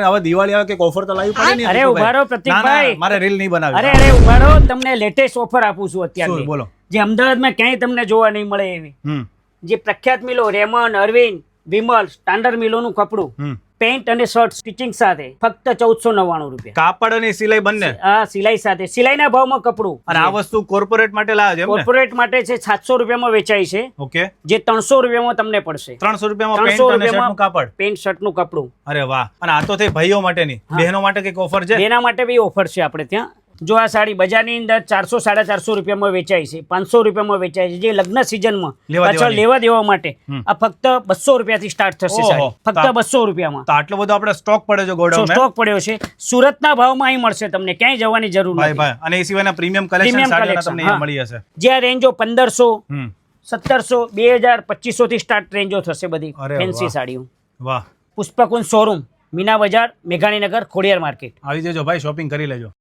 હવે દિવાળી આવે કે ઓફર તો લાવી પડે ને. અરે ઉભા રહો પ્રતિકભાઈ, મારે રીલ નહીં બનાવી. અરે ઉભા રહો, તમને લેટેસ્ટ ઓફર આપું છું અત્યારે. શું બોલો? જે અમદાવાદમાં ક્યાંય તમને જોવા નહીં મળે એવી. જે પ્રખ્યાત મિલો રેમન, અરવિંદ, વિમલ, સ્ટાન્ડર્ડ મિલોનું કપડું, પેન્ટ અને શર્ટ સ્ટિચિંગ સાથે ફક્ત 1499 રૂપિયા. કાપડ અને સિલાઈ બંને? હા, સિલાઈ સાથે, સિલાઈના ભાવમાં કપડું. અને આ વસ્તુ કોર્પોરેટ માટે લાવે છે? કોર્પોરેટ માટે છે 700 રૂપિયામાં વેચાય છે. ઓકે. જે 300 રૂપિયામાં તમને પડશે. 300 રૂપિયામાં 300 પેન્ટ અને શર્ટનું કાપડ, પેન્ટ શર્ટનું કપડું. અરે વાહ. અને આ તો થઈ ભાઈઓ માટેની. બહેનો માટે કઈક ઓફર છે? એના માટે બી ઓફર છે આપણે ત્યાં. જો આ સાડી બજારની અંદર 400 450 રૂપિયામાં વેચાય છે, 500 રૂપિયામાં વેચાય છે. જે લગ્ન સિઝનમાં પાછળ લેવા દેવા માટે આ ફક્ત 200 રૂપિયાથી સ્ટાર્ટ થશે સાડી. ફક્ત 200 રૂપિયામાં. તો આટલો બધો આપણે સ્ટોક પડ્યો છે ગોડાઉનમાં? સ્ટોક પડ્યો છે. સુરતના ભાવમાં અહીં મળશે તમને, ક્યાંય જવાની જરૂર ભાઈ નથી. ભાઈ. અને એ સિવાયના પ્રીમિયમ કલેક્શન સાડીઓના તમને અહીંયા મળી જશે. જે આ રેન્જો 1500, 1700, 2000, 2500 થી સ્ટાર્ટ રેન્જો થશે બધી ફેન્સી સાડીઓ. વાહ. પુષ્પકુંજ શોરૂમ, મીના બજાર, મેઘાણીનગર, ખોડિયાર માર્કેટ. આવી જજો ભાઈ, શોપિંગ કરી લેજો.